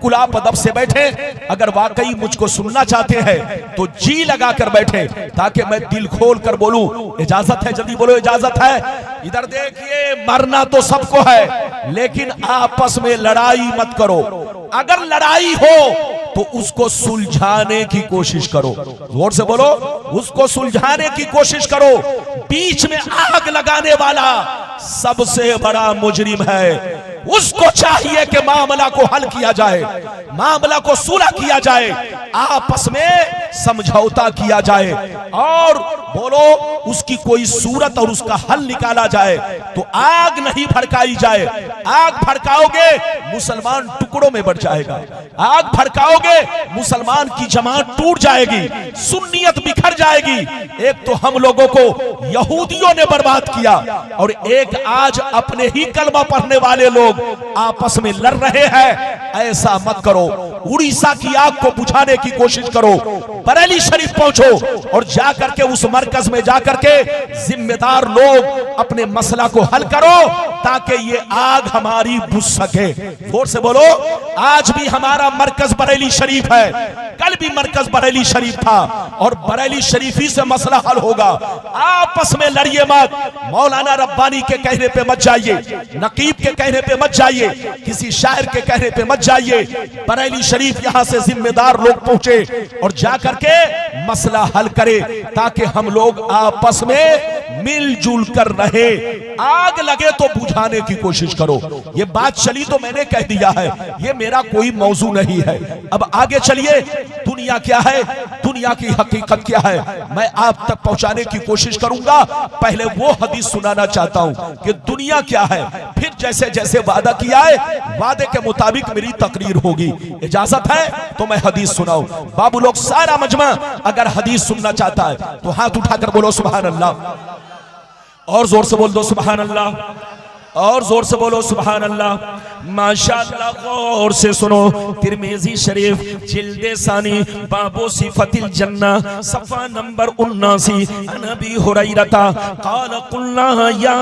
बिल्कुल आप अदब से बैठे, अगर वाकई मुझको सुनना चाहते हैं तो जी लगा कर बैठे ताकि मैं दिल खोल कर बोलूं। इजाजत है? जल्दी बोलो इजाजत है। इधर देखिए, मरना तो सबको है लेकिन आपस में लड़ाई मत करो। अगर लड़ाई हो तो उसको सुलझाने की कोशिश करो। जोर से बोलो, उसको सुलझाने की कोशिश करो। बीच में आग लगाने वाला सबसे बड़ा मुजरिम है। उसको चाहिए कि मामला को हल किया जाए, मामला को सुलह किया जाए, आपस में समझौता किया जाए और बोलो उसकी कोई सूरत और उसका हल निकाला जाए। तो आग नहीं भड़काई जाए। आग भड़काओगे मुसलमान टुकड़ों में बढ़ जाएगा। आग भड़काओगे मुसलमान की जमात टूट जाएगी, सुन्नियत बिखर जाएगी। एक तो हम लोगों को यहूदियों ने बर्बाद किया और एक आज अपने ही कलमा पढ़ने वाले लोग आपस में लड़ रहे हैं। ऐसा मत करो। उड़ीसा की आग को बुझाने की कोशिश करो। बरेली शरीफ पहुंचो और जाकर के उस मरकज में जाकर के जिम्मेदार लोग अपने मसला को हल करो ताकि ये आग हमारी बुझ सके। जोर से बोलो, आज भी हमारा मरकज बरेली शरीफ है, कल भी मरकज बरेली शरीफ था और बरेली शरीफी से मसला हल होगा। आपस में लड़िए मत। मौलाना रब्बानी के कहने पे मत जाइए, नकीब के कहने पे मत जाइए, किसी शायर के कहने पे मत जाइए। बरेली शरीफ यहां से जिम्मेदार लोग पहुंचे और जाकर के मसला हल करे ताकि हम लोग आपस में मिलजुल कर रहे। आग लगे तो बुझाने की कोशिश करो। ये बात चली तो मैंने कह दिया है, ये मेरा कोई मौजू नहीं है। अब आगे चलिए, दुनिया क्या है, दुनिया की हकीकत क्या है, मैं आप तक पहुंचाने की कोशिश करूंगा। पहले वो हदीस सुनाना चाहता हूं कि दुनिया क्या है, फिर जैसे जैसे वादा किया है वादे के मुताबिक मेरी तकरीर होगी। इजाजत है तो मैं हदीस सुनाऊं। बाबू लोग सारा मजमा अगर हदीस सुनना चाहता है तो हाथ उठाकर बोलो सुभान अल्लाह, और जोर से बोल दो सुभान अल्लाह, और जोर से बोलो सुभान अल्लाह। माशाअल्लाह, गौर से सुनो। तिरमिज़ी शरीफ जिल्दे सानी बाबो सिफतिल जन्ना सफ़ा नंबर 79। नबी हुरैरता क़ाल क़ुलना या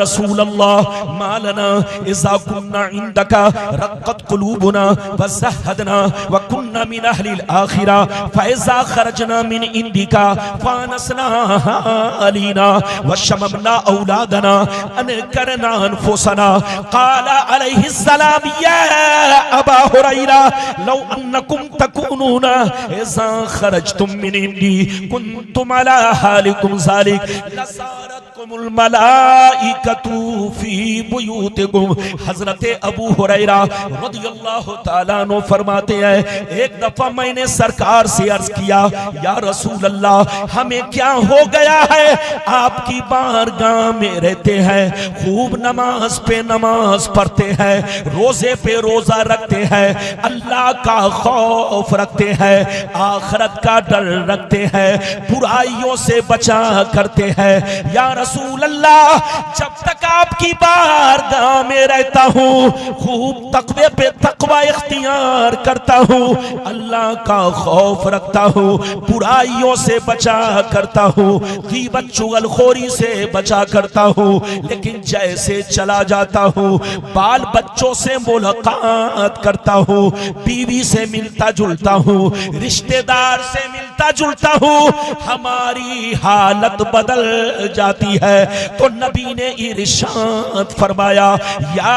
रसूल अल्लाह मा लना इज़ा कुन्ना इंदका रक़्क़त क़ुलूबुना व ज़हदना व कुन्ना मिन अहलिल आखिरा फ़इज़ा ख़रजना मिन इंदिका फ़ानसना अलीना व शममना औलादना अनकरना अनफुसना। क़ाल अलैहि सलाम या अबा हुरैरा लौ अन्नकुम तकूनूना इज़ा खरजतुम मिन इंदी कुन्तुम अला हालिकुम ज़ालिक लसारतकुमुल मलाइकतु फी बुयूतिकुम। हज़रत अबू हुरैरा रज़ियल्लाहु ताला अन्हु फरमाते हैं, एक दफा मैंने सरकार से अर्ज किया, या रसूल अल्लाह हमें क्या हो गया है, आपकी बारगाह में रहते हैं, खूब नमाज पे नमाज पढ़ते हैं, रोजे पे रोजा रखते हैं, अल्लाह का खौफ रखते हैं, आखिरत का डर रखते हैं, बुराइयों से बचा करते हैं। या रसूल अल्लाह जब तक आपकी बारगाह में रहता हूँ खूब तकवे पे तकवा इख्तियार करता हूँ, अल्लाह का खौफ रखता हूँ, बुराइयों से बचा करता हूँ, गीबत चुगलखोरी से बचा करता हूँ। लेकिन जैसे चला जाता हूँ बाल बच्चों से मुलाकात करता हूँ, बीवी से मिलता जुलता हूँ, रिश्तेदार से मिलता जुलता हूँ, हमारी हालत बदल जाती है। तो नबी ने इरशाद फरमाया, या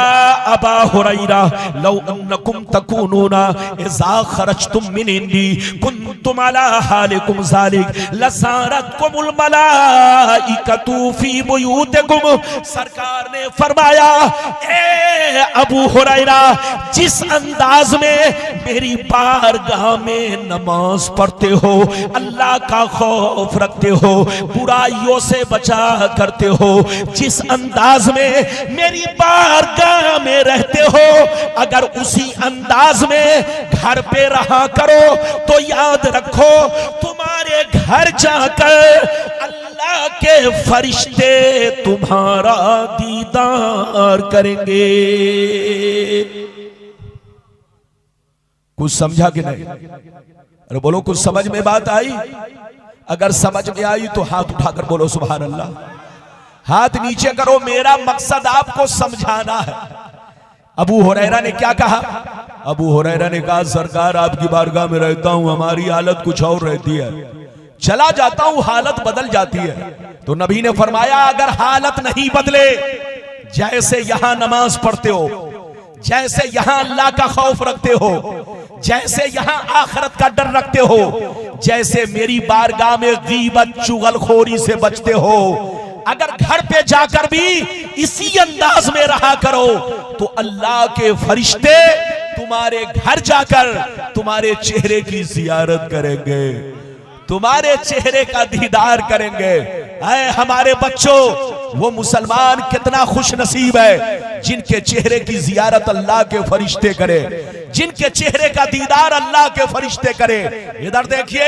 अबा हुरैरा लौ अन्नकुम तकूनूना इज़ा खरजतुम मिन इंदी कुन्तुम अला हालिकुम ज़ालिक लसारतकुमुल मलाइकतु फी बुयूतिकुम। सरकार ने फरमाया, ए अबू हुरैरा जिस अंदाज में मेरी बारगाह में नमाज पढ़ते हो, अल्लाह का खौफ रखते हो, बुराइयों से बचा करते हो, जिस अंदाज में मेरी बारगाह में रहते हो, अगर उसी अंदाज में घर पे रहा करो तो याद रखो तुम्हारे घर जाकर अल्लाह के फरिश्ते तुम्हारा दीदार करेंगे। कुछ समझा कि नहीं? अरे बोलो कुछ समझ में बात आई? अगर समझ में आई तो हाथ उठाकर बोलो सुभान अल्लाह। हाथ नीचे करो, मेरा मकसद आपको समझाना है। अबू हुरैरा ने क्या कहा? अबू हुरैरा ने कहा सरकार आपकी बारगाह में रहता हूं, हमारी हालत कुछ और रहती है, चला जाता हूं हालत बदल जाती है। तो नबी ने फरमाया अगर हालत नहीं बदले, जैसे यहां नमाज पढ़ते हो, जैसे यहां अल्लाह का खौफ रखते हो, जैसे यहां आखिरत का डर रखते हो, जैसे मेरी बारगाह में गीबत चुगलखोरी से बचते हो, अगर घर पे जाकर भी इसी अंदाज में रहा करो तो अल्लाह के फरिश्ते तुम्हारे घर जाकर तुम्हारे चेहरे की जियारत करेंगे, तुम्हारे चेहरे का दीदार करेंगे। ऐ हमारे बच्चों, वो मुसलमान कितना खुश नसीब है जिनके चेहरे की जियारत अल्लाह के फरिश्ते करे, जिनके चेहरे का दीदार अल्लाह के फरिश्ते करे। इधर देखिए,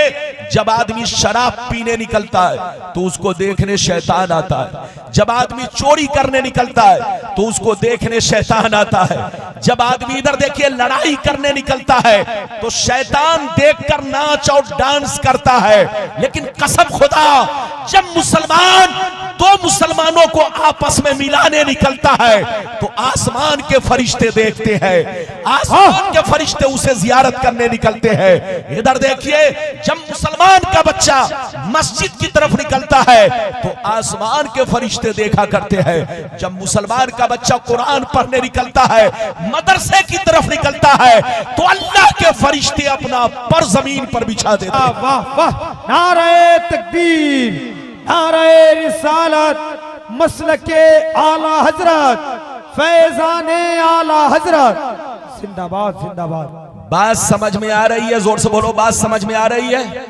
जब आदमी शराब पीने निकलता है तो उसको देखने शैतान आता है, जब आदमी चोरी करने निकलता है तो उसको देखने शैतान आता है, जब आदमी इधर देखिए लड़ाई करने निकलता है तो शैतान देखकर नाच और डांस करता है। लेकिन कसम खुदा, जब मुसलमान दो मुसलमानों को आपस में मिलाने निकलता है तो आसमान के फरिश्ते देखते हैं, आसमान के फरिश्ते उसे जियारत करने निकलते हैं। इधर देखिए, जब मुसलमान का बच्चा मस्जिद की तरफ निकलता है तो आसमान के फरिश्ते देखा करते हैं। जब मुसलमान का बच्चा कुरान पढ़ने निकलता है, मदरसे की तरफ निकलता है तो अल्लाह के फरिश्ते अपना पर जमीन पर बिछा देते हैं। वाह वाह, नारे तकबीर, नारे रिसालत, मसलके आला हजरत, फैजाने आला हजरत, जिंदाबाद जिंदाबाद। बात समझ में आ रही है? जोर से बोलो, बात समझ में आ रही है?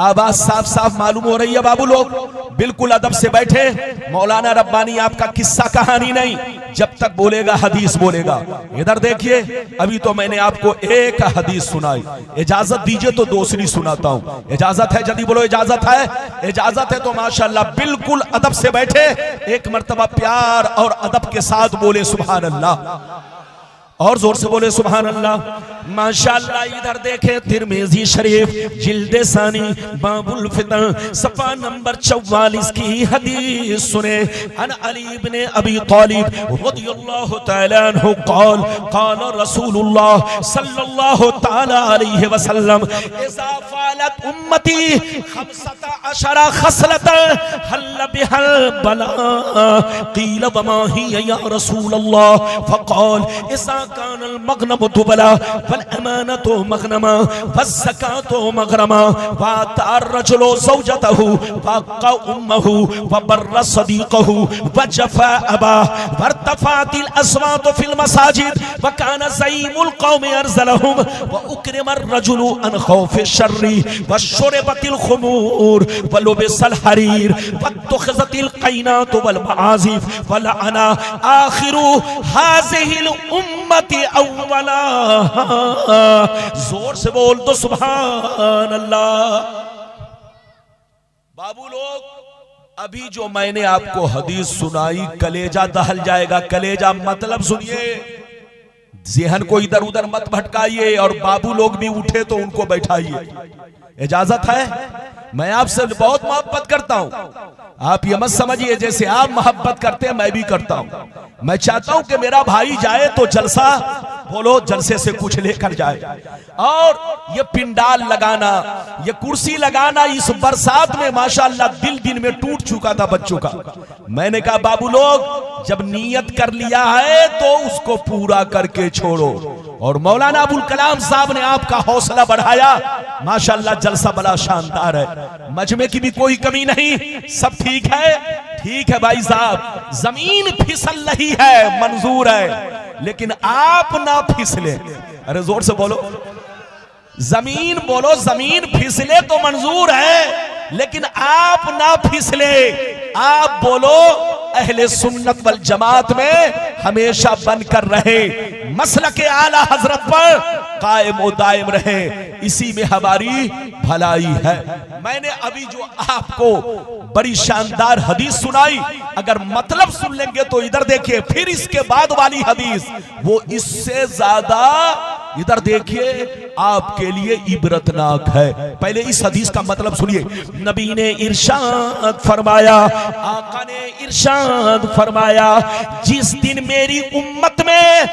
आवाज साफ साफ मालूम हो रही है? बाबू लोग बिल्कुल अदब से बैठे। मौलाना रब्बानी आपका किस्सा कहानी नहीं, जब तक बोलेगा हदीस बोलेगा। इधर देखिए, अभी तो मैंने आपको एक हदीस सुनाई, इजाजत दीजिए तो दूसरी सुनाता हूं। इजाजत है? जल्दी बोलो, इजाजत है? इजाजत है तो माशाअल्लाह बिल्कुल अदब से बैठे, एक मर्तबा प्यार और अदब के साथ बोले सुभान अल्लाह, और जोर से बोले सुभान अल्लाह। माशाअल्लाह इधर देखे, तिरमिज़ी शरीफ जिल्द सानी बाबुल फितन सफा नंबर 44 की हदीस सुने। अन अली इब्ने अबी तालिब रज़ियल्लाहु तआला अन्हु क़ाल क़ाल रसूलुल्लाह सल्लल्लाहु तआला अलैहि वसल्लम इज़ा फ़अलत उम्मती 15 खसलतन हल बिहल बला क़ील वमा हिया या रसूलल्लाह फ़क़ाल इज़ा कानल मग़नम तुबला वल अमानतु मग़नमा वज़्ज़कातु मग़रमा वअतार रजुलु ज़ौजतहु वक़ा उम्महु वबर्र सदीक़हु वजफ़ा अबा वरतफ़अतिल अस्वातु फिल मसाजिद वकान ज़ईमुल क़ौमि अरज़लहुम वउक्रिमर रजुलु अन ख़ौफ़ि शर्रि वशुरिबतिल ख़ुमूर वलुबिसल हरीर वत्तख़ज़तिल क़ैनातु वल मआज़िफ़ वलअना आख़िरु हाज़िहिल उम्मति अव्वला। जोर से बोल दो सुभान अल्लाह। बाबू लोग, अभी जो मैंने आपको हदीस सुनाई, कलेजा दहल जाएगा। कलेजा मतलब सुनिए, ज़हन को इधर उधर मत भटकाइए, और बाबू लोग भी उठे तो उनको बैठाइए। इजाजत है? मैं आपसे बहुत मोहब्बत करता हूं, आप ये मत समझिए जैसे आप मोहब्बत करते हैं मैं भी करता हूं। मैं चाहता हूं कि मेरा भाई जाए तो जलसा, बोलो जलसे से कुछ लेकर जाए। और ये पिंडाल लगाना, ये कुर्सी लगाना इस बरसात में माशाअल्लाह दिल दिन में टूट चुका था बच्चों का। मैंने कहा बाबू लोग, जब नियत कर लिया है तो उसको पूरा करके छोड़ो। और मौलाना अबुल कलाम साहब ने आपका हौसला बढ़ाया, माशाअल्लाह जलसा बड़ा शानदार है। मजमे की भी कोई कमी नहीं, सब ठीक है। ठीक है भाई साहब, जमीन फिसल रही है, मंजूर है, लेकिन आप ना फिसले। अरे जोर से बोलो, जमीन बोलो, जमीन फिसले तो मंजूर है, लेकिन आप ना फिसले। आप बोलो अहले सुन्नत वल जमात में हमेशा बनकर रहे, मसलके आला हजरत पर कायम व दायम रहे, इसी में हमारी भलाई है। मैंने अभी जो आपको बड़ी शानदार हदीस सुनाई, अगर मतलब सुन लेंगे तो इधर देखिए, फिर इसके बाद वाली हदीस वो इससे ज्यादा, इधर देखिए, आपके लिए इबरतनाक है। पहले इस हदीस का मतलब सुनिए। नबी ने इरशाद फरमाया, आका ने इरशाद फरमाया, जिस दिन मेरी उम्मत में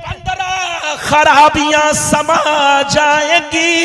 15 खराबियां समा जाएंगी,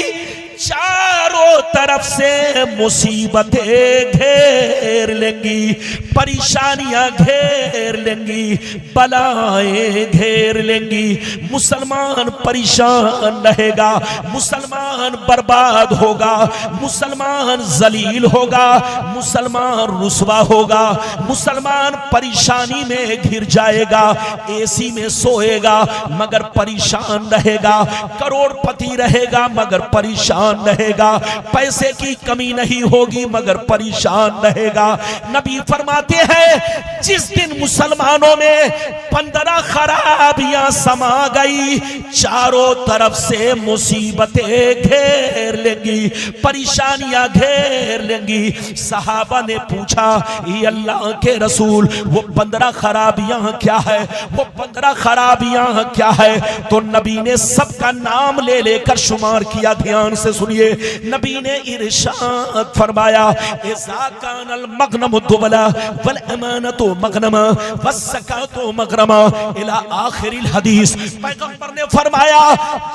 चारों तरफ से मुसीबतें घेर लेंगी, परेशानियां घेर लेंगी, बलाएं घेर लेंगी। मुसलमान परेशान रहेगा, मुसलमान बर्बाद होगा, मुसलमान जलील होगा, मुसलमान रुसवा होगा, मुसलमान परेशानी में घिर जाएगा, एसी में सोएगा मगर परेशान रहेगा, करोड़पति रहेगा मगर परेशान रहेगा, पैसे की कमी नहीं होगी मगर परेशान रहेगा। नबी फरमाते हैं जिस दिन मुसलमानों में 15 खराबियां समा गई, चारों तरफ से मुसीबतें घेर लेंगी, परेशानियां घेर लेंगी। सहाबा ने पूछा ये अल्लाह के रसूल वो 15 खराबियां क्या है, वो 15 खराबियां क्या है? तो नबी ने सबका नाम ले लेकर शुमार किया। ध्यान से सुनिए, नबी ने इरशाद फरमाया इज़ा कानल मगनम दुबला वल अमानतु मगनमा वस्सकातु मगरमा इला आखिरिल हदीस। पैगंबर ने फरमाया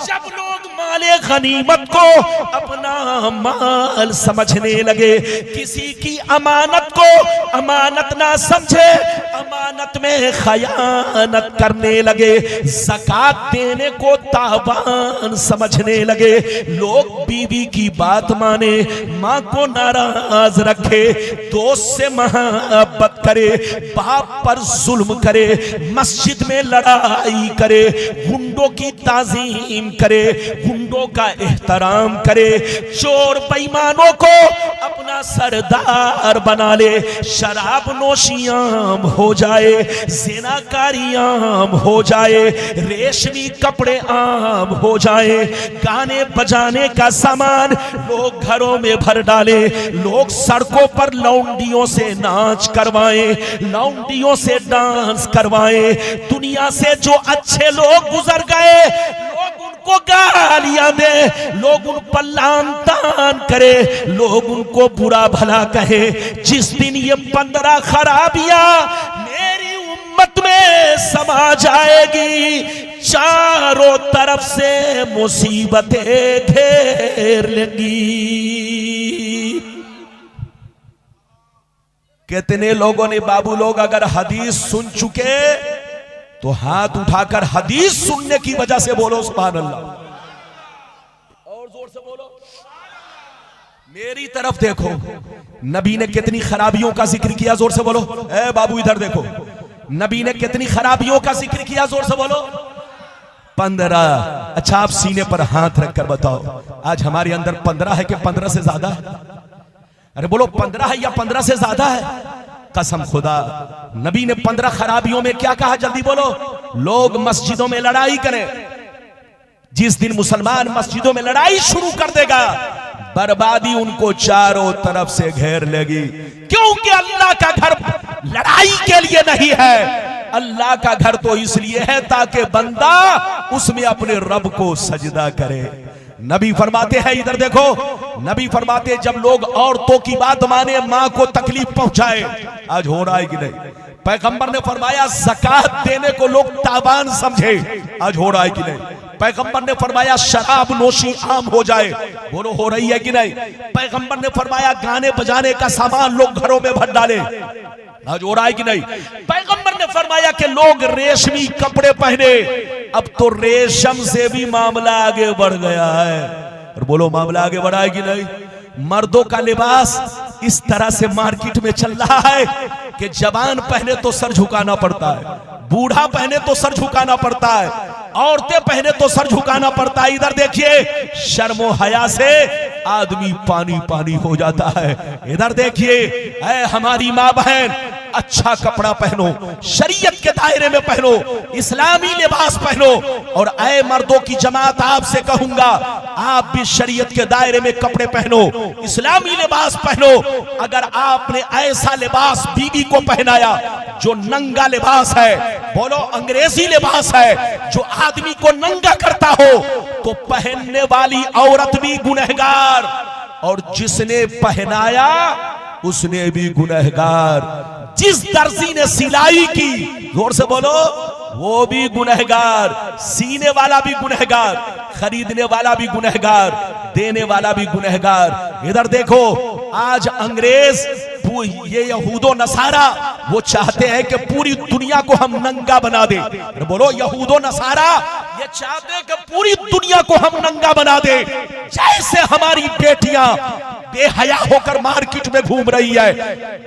जब लोग माले गनीमत को अपना माल समझने लगे, किसी की अमानत को अमानत ना समझे, अमानत में खयानत करने लगे, ज़कात देने को तावान समझने लगे, लोग बीवी की बात माने, माँ को नाराज रखे, दोस्त से मोहब्बत करे, बाप पर जुल्म करे, मस्जिद में लड़ाई करे, गुंडों की ताजीम करे, गुंडों का एहतराम करे, चोर बेईमानों को अपना सरदार बना ले, शराब नोशियां हो जाए, ज़िनाकारी आम हो जाए, रेशमी कपड़े आम हो जाए, गाने बजाने का सामान लोग घरों में भर डाले, लोग सड़कों पर लौंडियों से नाच करवाएं, लौंडियों से डांस करवाएं, दुनिया से जो अच्छे लोग गुजर गए लोग उनको गालियां दे, लोग उन पर लान तान करे, लोग उनको बुरा भला कहे। जिस दिन ये 15 खराबियां मेरी उम्मत में समा जाएगी, चारों तरफ से मुसीबतें घेर लेंगी। कितने लोगों ने बाबू लोग अगर हदीस सुन चुके तो हाथ उठाकर हदीस सुनने की वजह से बोलो सुभान अल्लाह, और जोर से बोलो। मेरी तरफ देखो, नबी ने कितनी खराबियों का जिक्र किया, जोर से बोलो। ए बाबू इधर देखो, नबी ने कितनी खराबियों का जिक्र किया, जोर से बोलो। 15। अच्छा आप सीने पर हाथ रखकर बताओ आज हमारे अंदर 15 है कि 15 से ज्यादा है? अरे बोलो 15 है या 15 से ज्यादा है? कसम खुदा, नबी ने 15 खराबियों में क्या कहा, जल्दी बोलो। लोग मस्जिदों में लड़ाई करें, जिस दिन मुसलमान मस्जिदों में लड़ाई शुरू कर देगा बर्बादी उनको चारों तरफ से घेर लेगी, क्योंकि अल्लाह का घर लड़ाई के लिए नहीं है, अल्लाह का घर तो इसलिए है ताकि बंदा उसमें अपने रब को सजदा करे। नबी फरमाते हैं, इधर देखो, नबी फरमाते जब लोग औरतों की बात माने, मां को तकलीफ पहुंचाए, आज हो रहा है कि नहीं? पैगंबर ने फरमाया ज़कात देने को लोग तावान समझे, आज हो रहा है कि नहीं? पैगंबर ने फरमाया शराब नोशी आम हो जाए, बोलो हो रही है कि नहीं? पैगंबर ने फरमाया गाने बजाने का सामान लोग घरों में भर डाले, आज हो रहा है कि नहीं? पैगंबर ने फरमाया कि लोग रेशमी कपड़े पहने, अब तो रेशम से भी मामला आगे बढ़ गया है, और बोलो मामला आगे बढ़ा है कि नहीं? मर्दों का लिबास इस तरह से मार्केट में चल रहा है कि जवान पहने तो सर झुकाना पड़ता है, बूढ़ा पहने तो सर झुकाना पड़ता है, औरतें पहने तो सर झुकाना पड़ता है। इधर देखिए, शर्मो हया से आदमी पानी पानी हो जाता है। इधर देखिए, ऐ हमारी माँ बहन, अच्छा कपड़ा पहनो, शरीयत के दायरे में पहनो, इस्लामी लिबास पहनो, और ऐ मर्दों की जमात आपसे कहूंगा आप भी शरीयत के दायरे में कपड़े पहनो, इस्लामी लिबास पहनो। अगर आपने ऐसा लिबास बीवी को पहनाया जो नंगा लिबास है, बोलो अंग्रेजी लिबास है, जो आदमी को नंगा करता हो, तो पहनने वाली औरत भी गुनहगार और जिसने पहनाया उसने भी गुनहगार। जिस दर्जी ने सिलाई की, जोर से बोलो, वो भी गुनहगार, सीने वाला भी गुनहगार, खरीदने वाला भी गुनहगार, देने वाला भी गुनहगार। इधर देखो, आज अंग्रेज, ये यहूदो नसारा, वो चाहते हैं कि पूरी दुनिया को हम नंगा बना दे। बोलो, यहूदो नसारा ये चाहते हैं कि पूरी दुनिया को हम नंगा बना दे। जैसे हमारी बेटियां बेहया होकर मार्केट में घूम रही है,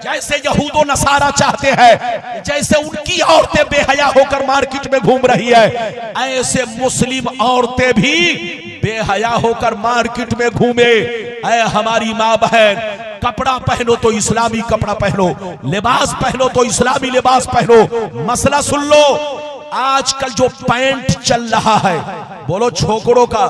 जैसे यहूदो नसारा चाहते हैं, जैसे उनकी औरतें बेहया होकर मार्केट में घूम रही है, ऐसे मुस्लिम औरतें भी बेहया होकर मार्केट में घूमे। ऐ हमारी माँ बहन, कपड़ा पहनो तो इस्लामी कपड़ा पहनो, लिबास पहनो तो इस्लामी लिबास पहनो। मसला सुन लो, आजकल जो पैंट चल रहा है, बोलो छोकरों का,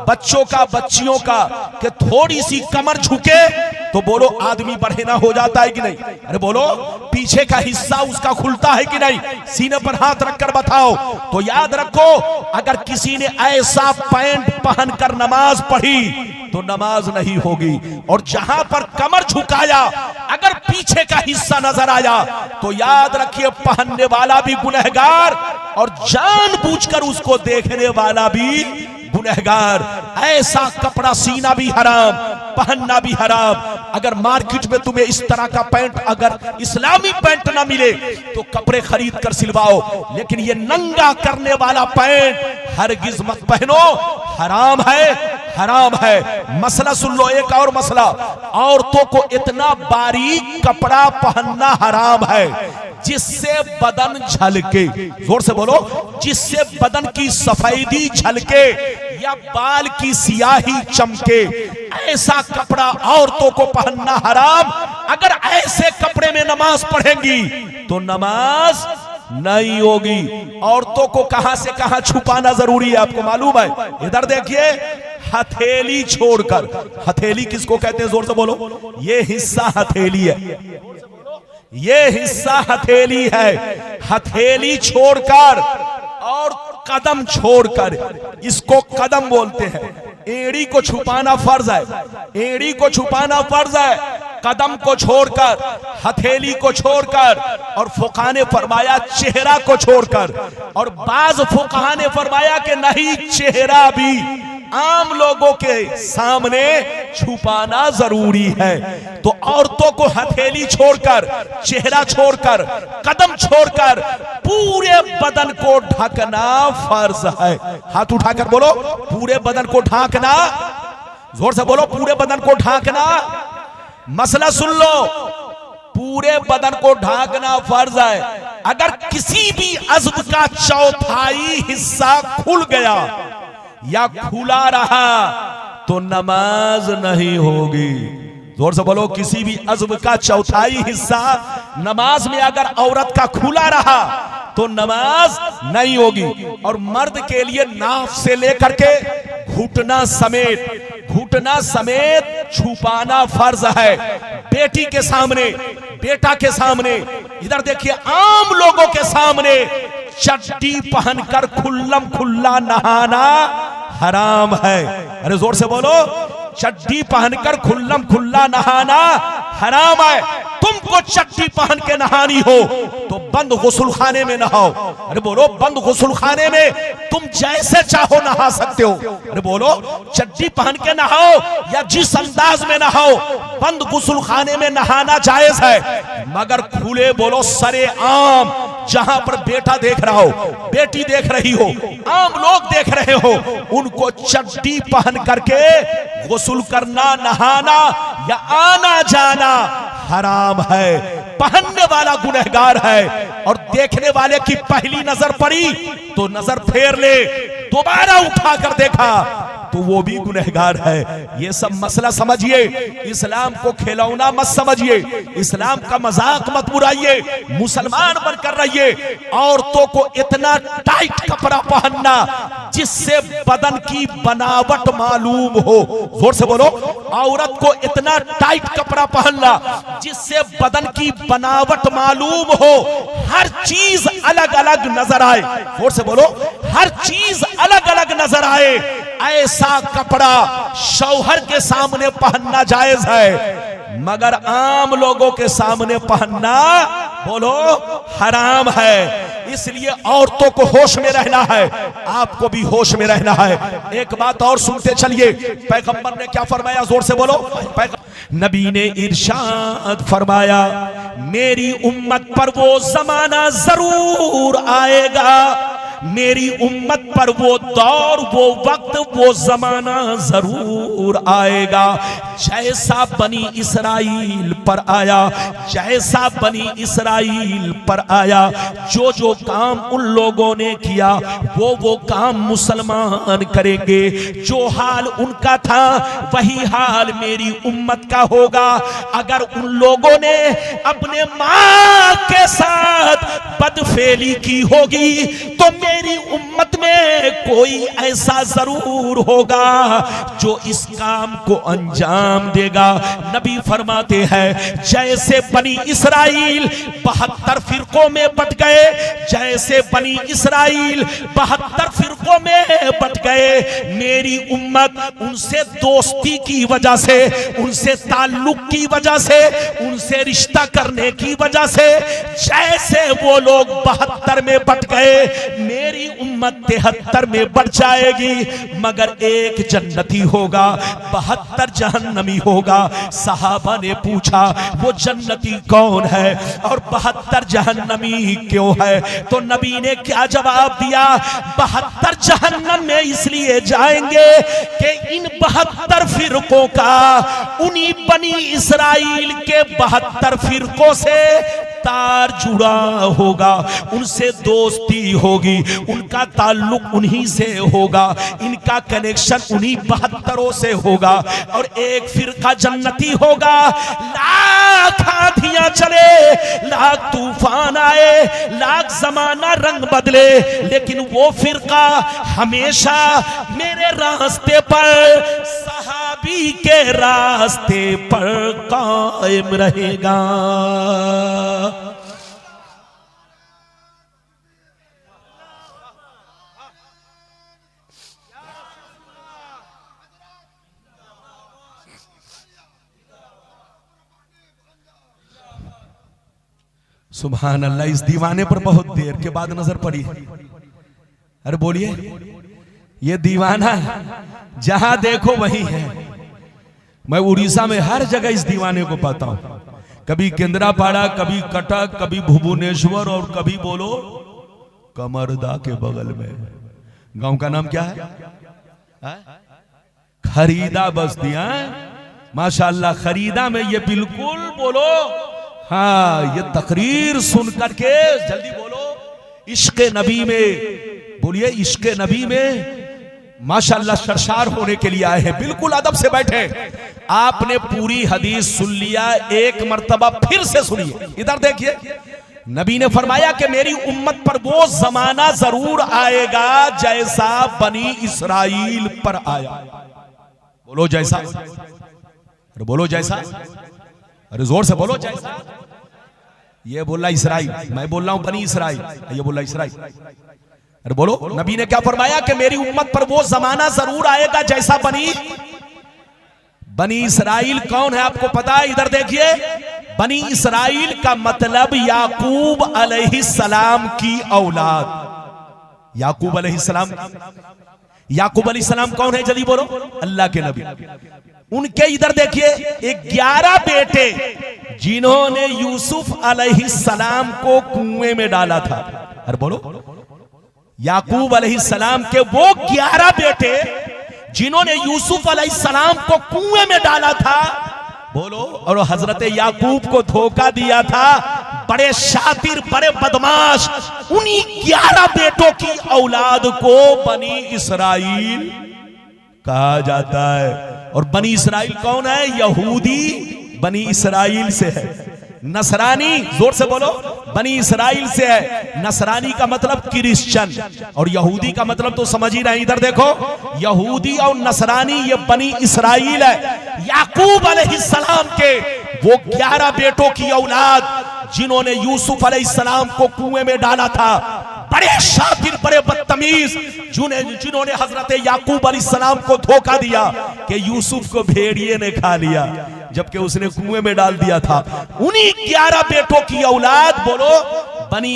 बच्चों का, बच्चियों का, कि थोड़ी सी कमर झुके तो बोलो आदमी बढ़ेना हो जाता है कि नहीं? अरे बोलो, पीछे का हिस्सा उसका खुलता है कि नहीं? सीने पर हाथ रखकर बताओ। तो याद रखो, अगर किसी ने ऐसा पैंट पहनकर नमाज पढ़ी तो नमाज नहीं होगी। और जहां पर कमर झुकाया, अगर पीछे का हिस्सा नजर आया तो याद रखिए, पहनने वाला भी गुनहगार और जानबूझकर उसको देखने वाला भी गुनहगार। ऐसा कपड़ा सीना भी हराम, पहनना भी हराम। अगर मार्केट में तुम्हें इस तरह का पैंट, अगर इस्लामी पैंट ना मिले तो कपड़े खरीद कर सिलवाओ, लेकिन ये नंगा करने वाला पैंट हरगिज मत पहनो, हराम है, हराम है। मसला सुन लो, एक और मसला, औरतों को इतना बारीक कपड़ा पहनना हराम है जिससे बदन झलके। जोर से बोलो, जिससे बदन की सफेदी झलके या बाल की सियाही चमके, ऐसा कपड़ा औरतों को पहनना हराम। अगर ऐसे कपड़े में नमाज पढ़ेंगी तो नमाज नहीं होगी। औरतों को कहां से कहां छुपाना जरूरी है, आपको मालूम है? इधर देखिए, हथेली छोड़कर, हथेली किसको कहते हैं? जोर से बोलो, ये हिस्सा हथेली है, ये हिस्सा हथेली है। हथेली छोड़कर और कदम छोड़कर, इसको कदम बोलते हैं। एड़ी को छुपाना फर्ज है, एड़ी को छुपाना फर्ज है। कदम को छोड़कर, हथेली को छोड़कर, और फुकाहा ने फरमाया चेहरा को छोड़कर, और बाज फुकाहा ने फरमाया कि नहीं, चेहरा भी आम लोगों के सामने छुपाना जरूरी है। तो औरतों को हथेली छोड़कर, चेहरा छोड़कर, कदम छोड़कर पूरे बदन को ढकना फर्ज है। हाथ उठाकर बोलो, पूरे बदन को ढांकना। जोर से बोलो, पूरे बदन को ढांकना। मसला सुन लो, पूरे बदन को ढांकना फर्ज है। अगर किसी भी अज़्ब का चौथाई हिस्सा खुल गया या खुला रहा तो नमाज नहीं होगी। जोर से बोलो, किसी भी अज़्ब का चौथाई हिस्सा नमाज में अगर औरत का खुला रहा तो नमाज नहीं होगी। और मर्द के लिए नाफ से लेकर के घुटना समेत छुपाना फर्ज है। बेटी के सामने, बेटा के सामने, इधर देखिए, आम लोगों के सामने चड्डी पहनकर खुल्लम खुल्ला नहाना हराम है। अरे जोर से बोलो, चड्डी पहनकर खुल्लम खुल्ला नहाना हराम है। तुमको चड्डी पहन के नहानी हो तो बंद गुस्लखाने में नहाओ। अरे बोलो, बंद गुस्लखाने में तुम जैसे चाहो नहा सकते हो। अरे बोलो, चड्डी पहन के नहाओ या जिस अंदाज में नहाओ, बंद गुस्लखाने में नहाना जायज है। मगर खुले, बोलो सरे आम, जहां पर बेटा देख रहा हो, बेटी देख रही हो, आम लोग देख रहे हो, उनको चड्डी पहन करके गुस्ल करना, नहाना या आना जाना हराम है। पहनने वाला गुनहगार है, और देखने वाले की पहली नजर पड़ी तो नजर फेर ले, दोबारा उठा कर देखा तो वो भी गुनहगार है। ये सब मसला समझिए, इस्लाम को खिलौना मत समझिए, इस्लाम का मजाक मत उड़ाइए, मुसलमान बनकर रहिए। औरतों को इतना टाइट कपड़ा पहनना जिससे बदन की बनावट मालूम हो। जोर से बोलो, औरत को इतना टाइट कपड़ा पहनना जिससे बदन की बनावट मालूम हो, हर चीज अलग अलग नजर आए। जोर से बोलो, हर चीज अलग अलग नजर आए। ऐसा कपड़ा शौहर के सामने पहनना जायज है, मगर आम लोगों के सामने पहनना, बोलो, हराम है। इसलिए औरतों को होश में रहना है, आपको भी होश में रहना है। एक बात और सुनते चलिए, पैगंबर ने क्या फरमाया, जोर से बोलो। नबी ने इरशाद फरमाया, मेरी उम्मत पर वो जमाना जरूर आएगा, मेरी उम्मत पर वो दौर, वो वक्त, वो जमाना जरूर आएगा जैसा बनी इसराइल पर आया, जैसा बनी इसराइल पर आया। जो जो काम उन लोगों ने किया वो काम मुसलमान करेंगे। जो हाल उनका था वही हाल मेरी उम्मत का होगा। अगर उन लोगों ने अपने मां के साथ बदफेली की होगी तो मेरी उम्मत में कोई ऐसा जरूर होगा जो इस काम को अंजाम देगा। नबी फरमाते हैं, जैसे बनी इसराइल 72 फिरकों में बट गए, जैसे बनी इसराइल 72 फिरकों में बट गए, मेरी उम्मत उनसे दोस्ती की वजह से, उनसे ताल्लुक की वजह से, उनसे रिश्ता करने की वजह से जैसे वो लोग 72 में बट गए, मेरी उम्मत 73 में बढ़ जाएगी। मगर एक जन्नती होगा, 72 जहन्नमी होगा। सहाबा ने पूछा, वो जन्नती कौन है और 72 जहन्नमी क्यों है? तो नबी ने क्या जवाब दिया, 72 जहन्नम में इसलिए जाएंगे कि इन 72 फिरकों का उन्हीं बनी इसराइल के 72 फिरकों से तार जुड़ा होगा, उनसे दोस्ती होगी, उनका ताल्लुक उन्हीं से होगा, इनका कनेक्शन उन्हीं 72 से होगा। और एक फिरका जन्नती होगा, लाख आंधियां चले, लाख तूफान आए, लाख जमाना रंग बदले, लेकिन वो फिरका हमेशा मेरे रास्ते पर, सहाबी के रास्ते पर कायम रहेगा। सुभान अल्लाह। इस दीवाने पर बहुत देर के बाद नजर पड़ी। अरे बोलिए, ये दीवाना जहां देखो वही है। मैं उड़ीसा में हर जगह इस दीवाने को पाता हूं, कभी केंद्रापाड़ा, कभी कटक, कभी भुवनेश्वर और कभी बोलो कमरदा के बगल में। गांव का नाम क्या है? खरीदा बस्ती। माशाअल्लाह, खरीदा में ये बिल्कुल बोलो, हाँ, ये तकरीर सुन करके जल्दी बोलो, इश्क़े नबी में, बोलिए इश्क़े नबी में माशाअल्लाह सरशार होने के लिए आए हैं। बिल्कुल अदब से बैठे। आपने पूरी हदीस सुन लिया, एक मर्तबा फिर से सुनिए। इधर देखिए, नबी ने फरमाया कि मेरी उम्मत पर वो जमाना जरूर आएगा जैसा बनी इसराइल पर आया। बोलो जैसा, अरे बोलो जैसा, अरे जोर से बोलो जैसा। ये बोला इसराइल, मैं बोल रहा हूं बनी इसराइल, ये बोला इसराइल। अरे बोलो, नबी ने क्या फरमाया कि मेरी उम्मत पर वो जमाना जरूर आएगा जैसा बनी इसराइल। कौन है आपको पता है? इधर देखिए, बनी इसराइल का मतलब याकूब अलैहिस्सलाम की औलाद। याकूब अलैहिस्सलाम, याकूब अलैहिस्सलाम कौन है जल्दी बोलो? अल्लाह के नबी। उनके इधर देखिए 11 बेटे जिन्होंने यूसुफ अलैहिस्सलाम को कुएं में डाला था। अरे बोलो, याकूब अलैहिस्सलाम के वो 11 बेटे जिन्होंने यूसुफ अलैहिस्सलाम को कुएं में डाला था। बोलो, और हजरत याकूब को धोखा दिया था। बड़े शातिर, बड़े बदमाश, उन्हीं 11 बेटों की औलाद को बनी इसराइल कहा जाता है। और बनी इसराइल कौन है? यहूदी बनी इसराइल से है। नसरानी, जोर से बोलो, बनी इसराइल से है। नसरानी का मतलब क्रिश्चियन, और यहूदी का मतलब तो समझ ही रहे। इधर देखो, यहूदी और नसरानी ये बनी इसराइल है। याकूब अलैहिस्सलाम के वो 11 बेटों की औलाद जिन्होंने यूसुफ अलैहिस्सलाम को कुएं में डाला था। बड़े शातिर, बड़े बदतमीज, जिन्होंने हजरत याकूब अलैहिस्सलाम को धोखा दिया कि यूसुफ को भेड़िए ने खा लिया, जबकि उसने कुएं में डाल दिया था। उन्हीं 11 बेटों की औलाद, बोलो, बनी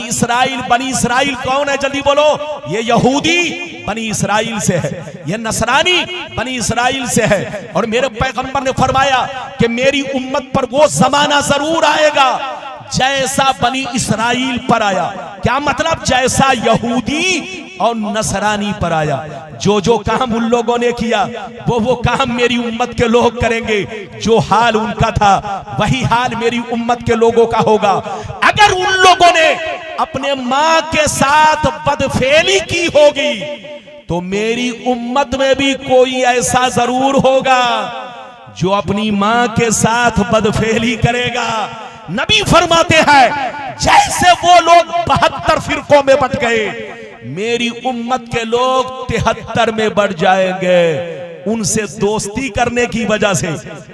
इसराइल कौन है? जल्दी बोलो। ये यहूदी बनी इसराइल से है, ये नसरानी बनी इसराइल से है। और मेरे पैगंबर ने फरमाया कि मेरी उम्मत पर वो जमाना जरूर आएगा जैसा बनी इसराइल पर आया। क्या मतलब? जैसा यहूदी और नसरानी पर आया। जो काम उन लोगों ने किया वो काम मेरी उम्मत के लोग करेंगे। जो हाल उनका था वही हाल मेरी उम्मत के लोगों का होगा। अगर उन लोगों ने अपने मां के साथ बदफेली की होगी तो मेरी उम्मत में भी कोई ऐसा जरूर होगा जो अपनी मां के साथ बदफेली करेगा। नबी फरमाते हैं जैसे वो लोग 72 फिरकों में बट गए, मेरी उम्मत के लोग 73 में बढ़ जाएंगे। उनसे दोस्ती करने की वजह से,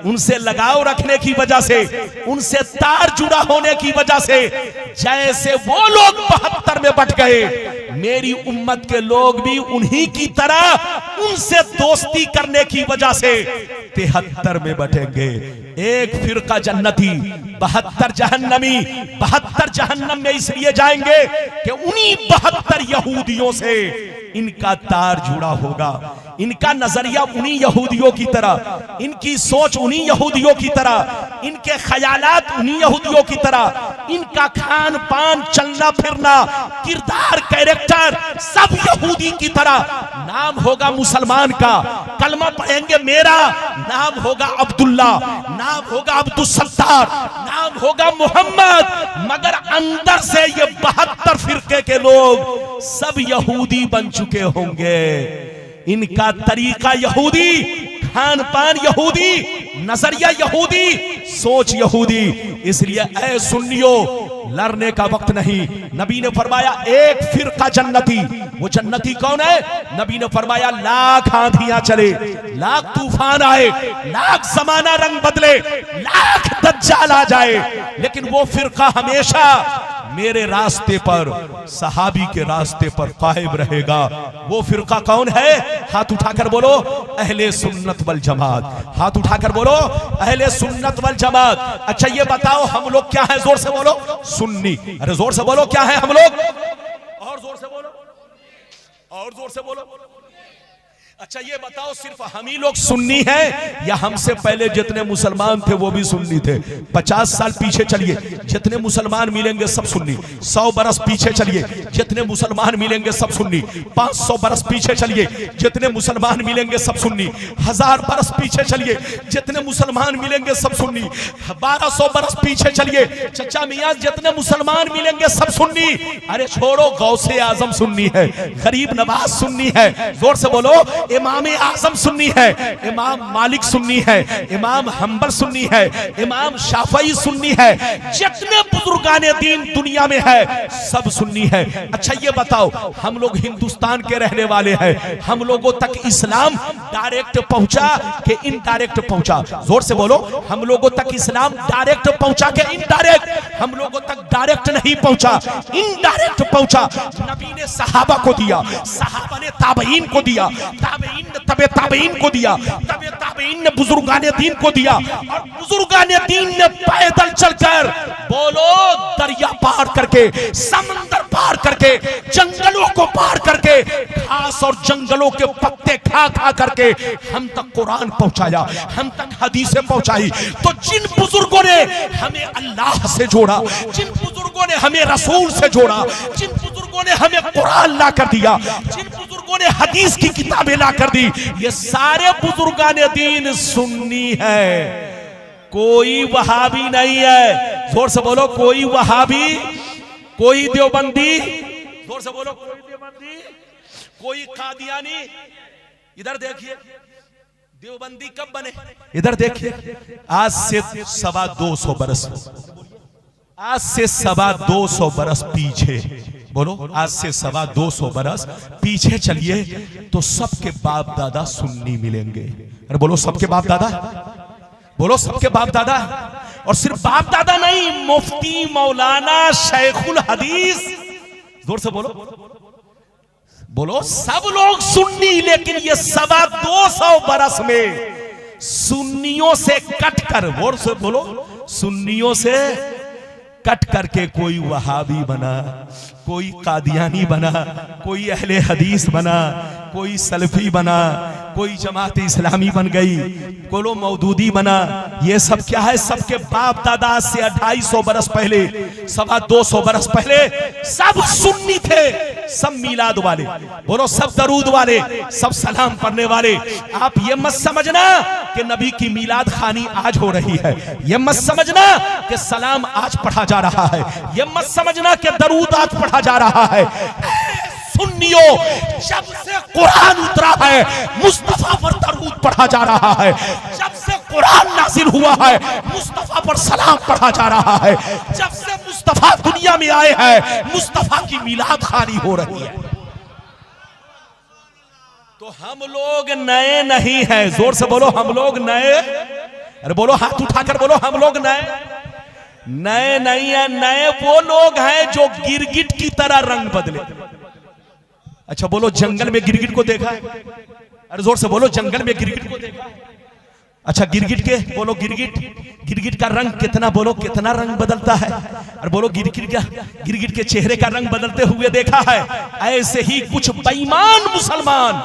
उनसे लगाव रखने की वजह से, उनसे तार जुड़ा होने की वजह से जैसे वो लोग 72 में बट गए, मेरी उम्मत के लोग भी उन्हीं की तरह उनसे दोस्ती करने की वजह से 73 में बटेंगे। एक फिरका जन्नती, 72 जहन्नमी। 72 जहन्नम में इसलिए जाएंगे कि उन्हीं 72 यहूदियों से इनका तार जुड़ा होगा। इनका नजरिया उन्हीं यहूदियों की तरह, इनकी सोच उन्हीं यहूदियों की तरह, इनके ख्यालात उन्हीं यहूदियों की तरह, इनका खान पान, चलना फिरना, किरदार, कैरेक्टर सब यहूदी की तरह। नाम होगा मुसलमान का, कलमा पढ़ेंगे मेरा, नाम होगा अब्दुल्ला, नाम होगा अब्दुल सत्तार, नाम होगा मोहम्मद, मगर अंदर से ये 72 फिरके के लोग सब यहूदी बन चुके होंगे। इनका तरीका यहूदी, खान पान यहूदी, नजरिया यहूदी, सोच यहूदी। इसलिए ऐ सुन्नियों, लड़ने का वक्त नहीं। नबी ने फरमाया एक फिरका जन्नती। वो जन्नती कौन है? नबी ने फरमाया लाख आंधियां चले, लाख तूफान आए, लाख जमाना रंग बदले, लाख दज्जाल आ जाए, लेकिन वो फिरका हमेशा मेरे रास्ते पर, सहाबी के रास्ते पर कायम रहेगा। वो फिरका कौन है? हाथ उठाकर बोलो अहले सुन्नत वल जमात। हाथ उठाकर बोलो अहले सुन्नत वल जमात। अच्छा ये बताओ हम लोग क्या है? जोर से बोलो सुन्नी। अरे जोर से बोलो क्या है हम लोग? और जोर से बोलो, और जोर से बोलो। अच्छा ये बताओ सिर्फ हम ही लोग सुन्नी हैं या हमसे पहले जितने मुसलमान थे वो भी सुन्नी थे? 50 साल पीछे चलिए, जितने मुसलमान मिलेंगे सब सुन्नी। 100 बरस पीछे चलिए, जितने मुसलमान मिलेंगे सब सुन्नी। 500 बरस पीछे चलिए, जितने मुसलमान मिलेंगे सब सुन्नी। 1000 बरस पीछे चलिए, जितने मुसलमान मिलेंगे सब सुन्नी। 1200 बरस पीछे चलिए, चचा मियां जितने मुसलमान मिलेंगे सब सुन्नी। अरे छोड़ो, गौसे आजम सुन्नी है, गरीब नवाज सुन्नी है। जोर से बोलो इमाम आजम सुन्नी है, इमाम मालिक सुन्नी है, इमाम हंबल सुन्नी है, इमाम शाफई सुन्नी है। जितने बुजुर्गाने दीन दुनिया में है सब सुन्नी है। अच्छा ये बताओ हम लोग हिंदुस्तान के रहने वाले हैं, हम लोगों तक इस्लाम डायरेक्ट पहुंचा कि इनडायरेक्ट पहुंचा? जोर से बोलो हम लोगों तक इस्लाम डायरेक्ट पहुंचा कि इनडायरेक्ट? हम लोगों तक डायरेक्ट नहीं पहुंचा, इनडायरेक्ट पहुंचा। नबी ने सहाबा को दिया, सहाबा ने ताबईन को दिया, ताबईन ने तबे ताबईन को दिया, तबे ताबईन ने बुजुर्गाने दीन को दिया, और बुजुर्गाने दीन ने पैदल चलकर, बोलो दरिया पार करके, समंदर पार करके, जंगलों को पार करके, घास और जंगलों के पत्ते खा खा करके हम तक कुरान पहुंचाया, हम तक हदीसें पहुंचाई। तो जिन बुजुर्गों ने हमें अल्लाह से जोड़ा, जिन बुजुर्गों ने हमें रसूल से जोड़ा, जिन बुजुर्गों ने हमें कुरान ला कर दिया, जिन बुजुर्गों ने हदीस की किताबें ला कर दी, ये सारे बुजुर्गाने दीन सुन्नी है, कोई वहाबी नहीं है। जोर से बोलो कोई वहाबी, कोई देवबंदी, जोर से बोलो कोई देवबंदी, कोई कादियानी। इधर देखिए देवबंदी कब बने? इधर देखिए आज से 225 बरस, आज से 225 बरस पीछे, बोलो आज से 225 बरस पीछे चलिए तो सबके बाप दादा सुन्नी मिलेंगे। अरे बोलो सबके बाप दादा, बोलो सबके बाप दादा। और सिर्फ बाप दादा नहीं, मुफ्ती, मौलाना, शेखुल हदीस, जोर से बोलो, बोलो सब लोग सुन्नी। लेकिन ये 225 बरस में सुन्नियों से कटकर, जोर से बोलो सुन्नियों से कट करके कोई वहाबी बना, कोई कादियानी बना, कोई अहले हदीस बना, कोई सलफी बना, कोई जमात इस्लामी बन गई, कोई मौदूदी बना। ये सब क्या है? सबके बाप दादा से 250 बरस पहले, 225 बरस पहले सब सुन्नी थे, सब मिलाद वाले, बोलो सब दरूद वाले, सब सलाम पढ़ने वाले। आप ये मत समझना कि नबी की मिलाद खानी आज हो रही है, ये मत समझना कि सलाम आज पढ़ा जा रहा है, ये मत समझना कि दरूद आज पढ़ा जा रहा है। सुन्नियों, जब से कुरान उतरा है मुस्तफा पर दरूद पढ़ा जा रहा है, जब से कुरान नाजिल हुआ है मुस्तफा पर सलाम पढ़ा जा रहा है, जब से मुस्तफा दुनिया में आए हैं मुस्तफा की मिलाद खानी हो रही है। तो हम लोग नए नहीं हैं, जोर से बोलो हम लोग नए, अरे बोलो हाथ उठाकर बोलो हम लोग नए नहीं है। नए वो लोग हैं जो गिरगिट की तरह रंग बदले। अच्छा बोलो जंगल में गिरगिट को देखा है? अरे जोर से बोलो जंगल में गिरगिट को देखा है? अच्छा गिरगिट के बोलो, गिरगिट का रंग कितना, बोलो कितना रंग बदलता है। और बोलो गिरगिट के चेहरे का रंग बदलते हुए देखा है। ऐसे ही कुछ बेईमान मुसलमान,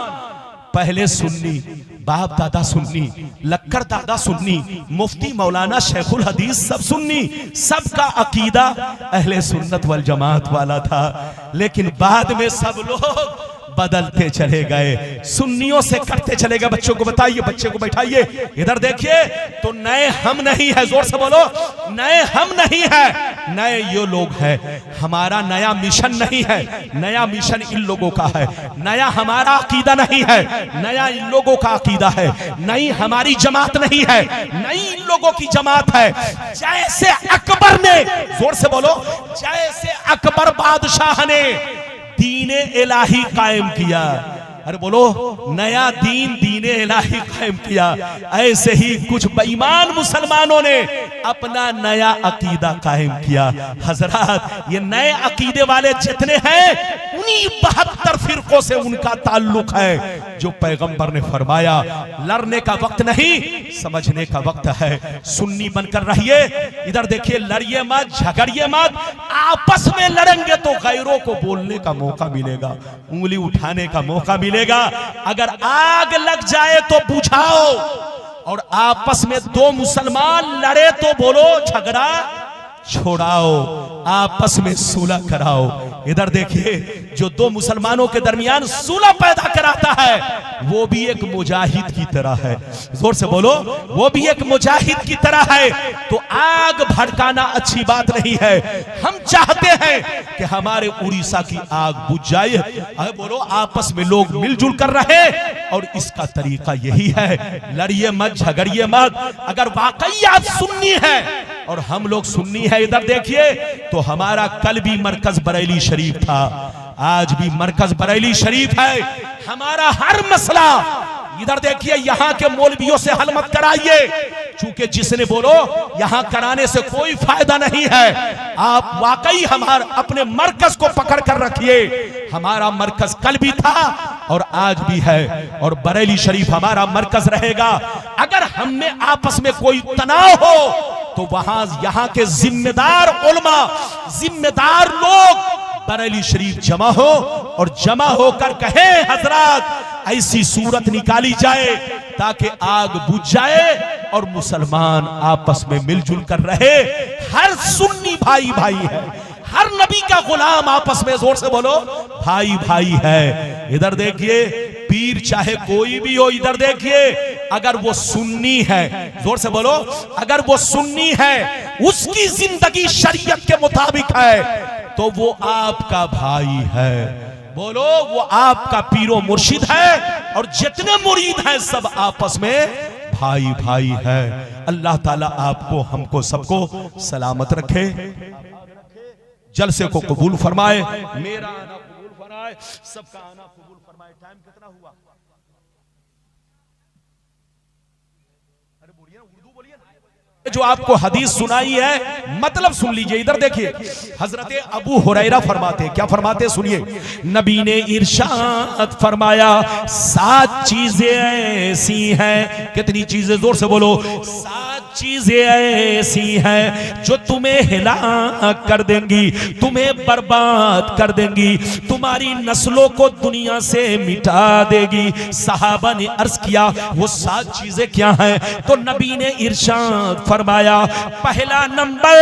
पहले सुन्नी, बाप दादा सुन्नी, लक्कर दादा सुन्नी, मुफ्ती मौलाना शेखुल हदीस सब सुन्नी, सबका अकीदा अहले सुन्नत वल जमात वाला था। लेकिन बाद में सब लोग बदलते चले गए, सुन्नियों से करते चले गए। बच्चों को बताइए, बच्चे को बैठाइए, इधर देखिए। तो नए हम नहीं है, जोर से बोलो नए हम नहीं है, नए ये लोग हैं। हमारा नया मिशन नहीं है, नया मिशन इन लोगों का है। नया हमारा अकीदा नहीं है, नया इन लोगों का अकीदा है। नई हमारी जमात नहीं है, नई इन लोगों की जमात है। जैसे अकबर ने, जोर से बोलो, जैसे अकबर बादशाह ने दीने इलाही कायम किया, अरे बोलो नया दीने इलाही कायम किया, ऐसे ही कुछ बेईमान मुसलमानों ने अपना नया अकीदा कायम किया। हजरात, ये नए अकीदे वाले जितने हैं उन्हीं 72 फिरकों से उनका ताल्लुक है। जो पैगंबर ने फरमाया लड़ने का वक्त नहीं, समझने का वक्त है। सुन्नी बनकर रहिए। इधर देखिए, लड़िए मत, झगड़िए मत। आपस में लड़ेंगे तो गैरों को बोलने का मौका मिलेगा, उंगली उठाने का मौका मिलेगा। अगर आग लग जाए तो बुझाओ, और आपस में दो मुसलमान लड़े तो बोलो झगड़ा छोड़ाओ, आपस में सुलह कराओ। इधर देखिए, जो दो मुसलमानों के दरमियान सुलह पैदा कराता है वो भी एक मुजाहिद की तरह है। जोर से बोलो, वो भी एक मुजाहिद की तरह है। तो आग भड़काना अच्छी बात नहीं है। हम चाहते हैं कि हमारे उड़ीसा की आग बुझ जाए। अरे बोलो, आपस में लोग मिलजुल कर रहे, और इसका तरीका यही है। लड़िए मत, झगड़िए मत। अगर वाकई आप सुन्नी है और हम लोग सुन्नी है, इधर देखिए, तो हमारा कल भी मरकज बरेली शरीफ था, आज भी मरकज बरेली शरीफ है। हमारा हर मसला, इधर देखिए, यहाँ के मौलवियों से हल मत कराइए, चूंकि जिसने बोलो यहाँ कराने से कोई फायदा नहीं है। आप वाकई हमारे अपने मरकज को पकड़ कर रखिए। हमारा मरकज कल भी था और आज भी है, और बरेली शरीफ हमारा मरकज रहेगा। अगर हम में आपस में कोई तनाव हो तो वहां यहाँ के जिम्मेदार उलमा, जिम्मेदार लोग बरेली शरीफ जमा हो, और जमा होकर कहे हजरात ऐसी सूरत निकाली जाए ताकि आग बुझ जाए और मुसलमान आपस में मिलजुल कर रहे। हर सुन्नी भाई भाई है, हर नबी का गुलाम आपस में, जोर से बोलो, भाई भाई है। इधर देखिए, पीर चाहे कोई भी हो, इधर देखिए, अगर वो सुन्नी है, जोर से बोलो, अगर वो सुन्नी है, उसकी जिंदगी शरीयत के मुताबिक है, तो वो आपका भाई है। बोलो, वो आपका पीरो मुर्शिद है, और जितने मुरीद हैं सब आपस में भाई भाई है। अल्लाह ताला आपको, हमको, सबको सलामत रखे, जलसे को कबूल फरमाए, मेरा आना कबूल फरमाए, सबका आना कबूल फरमाए। टाइम कितना हुआ? अरे बोलिए ना, उर्दू बोलिए ना। जो आपको हदीस सुनाई है मतलब सुन लीजिए। इधर देखिए, हजरत अबू हुरैरा फरमाते, क्या फरमाते सुनिए। नबी ने इरशाद फरमाया, 7 चीजें ऐसी हैं, कितनी चीजें, जोर से बोलो, 7 चीजें ऐसी हैं जो तुम्हें हिलाक कर देंगी, तुम्हें बर्बाद कर देंगी, तुम्हारी नस्लों को दुनिया से मिटा देगी। सहाबा ने अर्ज किया वो 7 चीजें क्या हैं? तो नबी ने इरशाद फरमाया, पहला नंबर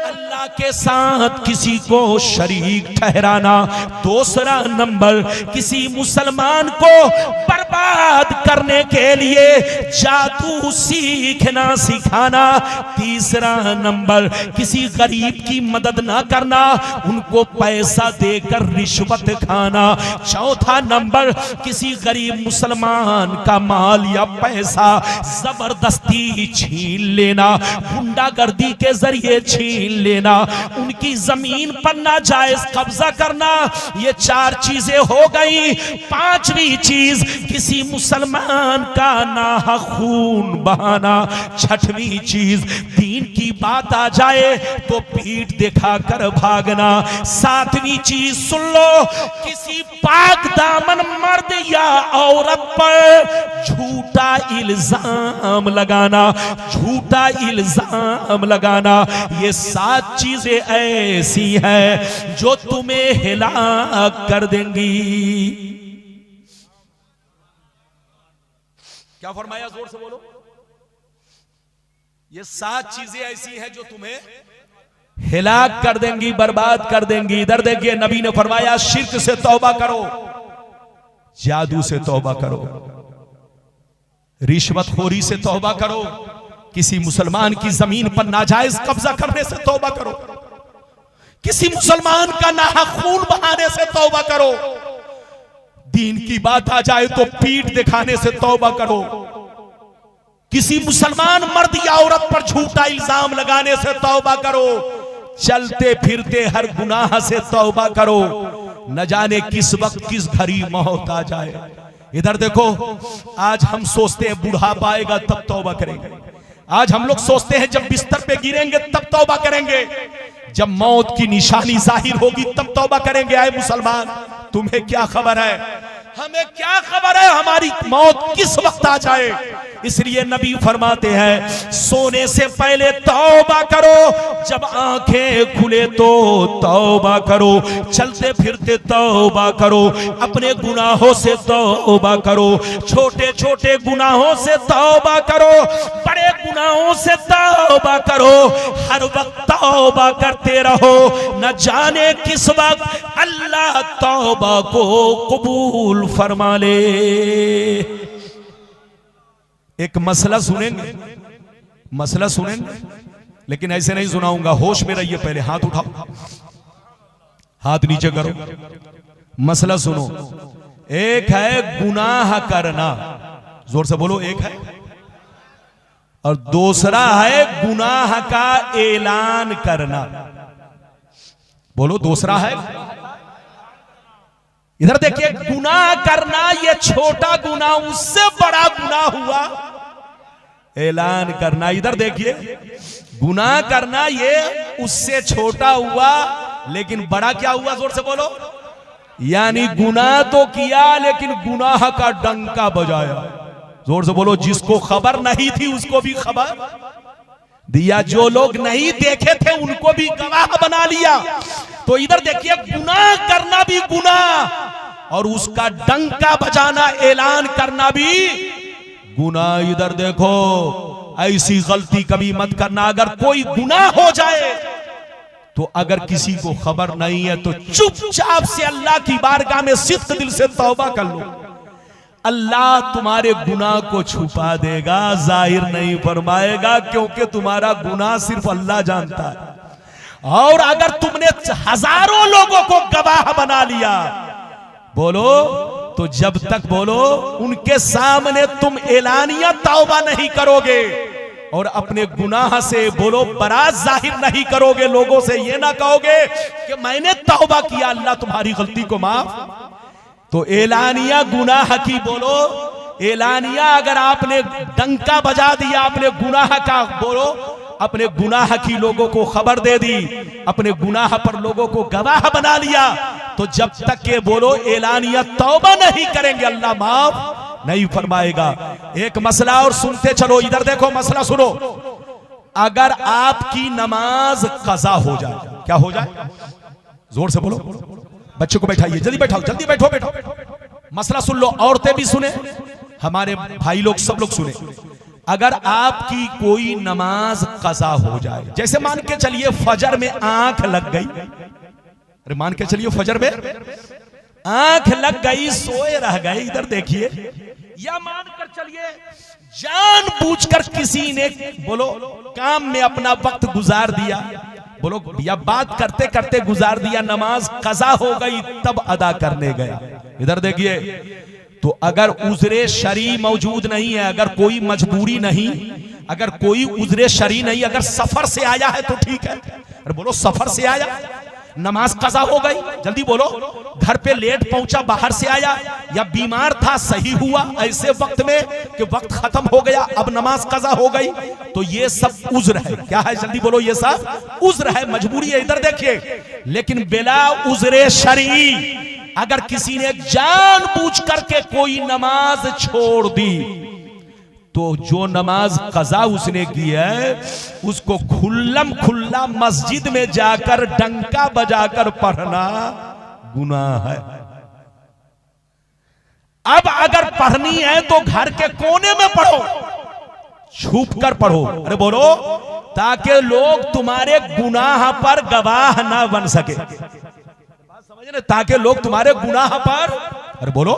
अल्लाह के साथ किसी को शरीक ठहराना, दूसरा नंबर किसी मुसलमान को बर्बाद करने के लिए जादू सीखना सिखाना, तीसरा नंबर किसी गरीब की मदद ना करना, उनको पैसा देकर रिश्वत खाना, चौथा नंबर किसी गरीब मुसलमान का माल या पैसा जबरदस्ती छीन लेना, गुंडागर्दी के जरिए छीन लेना, उनकी जमीन पर नाजायज कब्जा करना। ये 4 चीजें हो गई। 5वीं चीज किसी मुसलमान का नाहक खून बहाना। 6वीं चीज दीन की बात आ जाए तो पीठ दिखाकर भागना। 7वीं चीज सुन लो, किसी पाक दामन मर्द या औरत पर झूठा इल्जाम लगाना, झूठा इल्जाम लगाना। ये 7 चीजें ऐसी हैं जो तुम्हें हिलाक कर देंगी। क्या फरमाया? जोर से बोलो। ये 7 चीजें ऐसी हैं जो तुम्हें हिलाक कर देंगी, बर्बाद कर देंगी। इधर देखिए, नबी ने फरमाया शिर्क से तौबा करो, जादू से तौबा करो, रिश्वतखोरी से तौबा करो, किसी मुसलमान की जमीन पर नाजायज कब्जा करने से तौबा करो, किसी मुसलमान का नाहक खून बहाने से तौबा करो, दीन की बात आ जाए तो पीठ दिखाने से तौबा करो, किसी मुसलमान मर्द या औरत पर झूठा इल्जाम लगाने से तौबा करो, चलते फिरते हर गुनाह से तौबा करो, न जाने किस वक्त किस घड़ी मौत आ जाए। इधर देखो, आज हम सोचते हैं बुढ़ापा आएगा तब तौबा करेंगे, आज हम लोग सोचते हैं जब बिस्तर पे गिरेंगे तब तौबा करेंगे, जब मौत की निशानी जाहिर होगी तब तौबा करेंगे। आए मुसलमान, तुम्हें क्या खबर है, हमें क्या खबर है हमारी मौत किस वक्त आ जाए। इसलिए नबी फरमाते हैं सोने से पहले तौबा करो, जब आंखें खुले तो तौबा करो, चलते फिरते तौबा करो, अपने गुनाहों से तौबा करो, छोटे छोटे गुनाहों से तौबा करो, बड़े गुनाहों से तौबा करो, हर वक्त तौबा करते रहो, न जाने किस वक्त अल्लाह तौबा को कबूल फरमा ले। एक मसला सुनेंगे, मसला सुनेंगे, लेकिन ऐसे नहीं सुनाऊंगा, होश में रहिए। पहले हाथ उठाओ, हाथ नीचे करो, मसला सुनो। एक है गुनाह करना, जोर से बोलो, एक है, और दूसरा है गुनाह का ऐलान करना। बोलो, दूसरा है। इधर देखिए, गुनाह करना ये छोटा गुनाह, उससे बड़ा गुनाह हुआ ऐलान करना। इधर देखिए, गुनाह करना ये उससे छोटा हुआ, लेकिन बड़ा क्या हुआ? जोर से बोलो। यानी गुनाह तो किया लेकिन गुनाह का डंका बजाया। जोर से बोलो। जिसको खबर नहीं थी उसको भी खबर दिया, जो लोग नहीं देखे थे उनको भी गवाह बना लिया। तो इधर देखिए, गुनाह करना भी गुनाह और उसका डंका बजाना, ऐलान करना भी गुनाह। इधर देखो, ऐसी गलती कभी मत करना। अगर कोई गुनाह हो जाए तो अगर किसी को खबर नहीं है तो चुपचाप से अल्लाह की बारगाह में सिद्क दिल से तौबा कर लो। अल्लाह तुम्हारे गुनाह को छुपा देगा, जाहिर नहीं फरमाएगा, क्योंकि तुम्हारा गुनाह सिर्फ अल्लाह जानता है। और अगर तुमने हजारों लोगों को गवाह बना लिया, बोलो, तो जब तक बोलो उनके सामने तुम ऐलानिया तौबा नहीं करोगे और अपने गुनाह से बोलो बरात जाहिर नहीं करोगे, लोगों से ये ना कहोगे कि मैंने तौबा किया, अल्लाह तुम्हारी गलती को माफ, तो ऐलानिया गुनाह की बोलो। ऐलानिया अगर आपने डंका बजा दिया अपने गुनाह का, बोलो, अपने गुनाह की लोगों को खबर दे दी, अपने गुनाह पर लोगों को गवाह बना लिया, तो जब तक के बोलो ऐलानिया तौबा नहीं करेंगे अल्लाह माफ नहीं फरमाएगा। एक मसला और सुनते चलो। इधर देखो, मसला सुनो। अगर आपकी नमाज कज़ा हो जाए, क्या हो जाए? जोर से बोलो, बच्चे को बैठाइए, जल्दी बैठाओ, जल्दी बैठो, बैठो। मसला सुन लो, औरतें भी सुने, हमारे भाई लोग सब लोग सुने। अगर आपकी कोई नमाज कज़ा हो जाए, जैसे मान के चलिए फजर में आंख लग गई, अरे मान के चलिए फजर में आंख लग गई, सोए रह गए, इधर देखिए, या मान कर चलिए जानबूझकर किसी ने बोलो काम में अपना वक्त गुजार दिया, बोलो या बात करते करते गुजार दिया, नमाज कज़ा हो गई, तब अदा करने गया, इधर देखिए, तो अगर उज़्रे शरई मौजूद नहीं है, अगर कोई मजबूरी नहीं, अगर कोई उज़्रे शरई नहीं, अगर सफर से आया है तो ठीक है। अरे बोलो सफर से आया, नमाज कज़ा हो गई, जल्दी बोलो, घर पे लेट पहुंचा, बाहर से आया, या बीमार था, सही हुआ ऐसे वक्त में कि वक्त खत्म हो गया, अब नमाज कज़ा हो गई, तो ये सब उज़्र है। क्या है? जल्दी बोलो, ये सब उज़्र है, मजबूरी है, इधर देखिए। लेकिन बिला उज़्रे शरई अगर किसी ने जानबूझ करके कोई नमाज छोड़ दी, तो जो नमाज कज़ा उसने की है, उसको खुल्लम खुल्ला मस्जिद में जाकर डंका बजाकर पढ़ना गुनाह है। अब अगर पढ़नी है तो घर के कोने में पढ़ो, छुप कर पढ़ो, अरे बोलो, ताकि लोग तुम्हारे गुनाह पर गवाह ना बन सके, समझ रहे? ताकि लोग तुम्हारे गुनाह पर, अरे बोलो,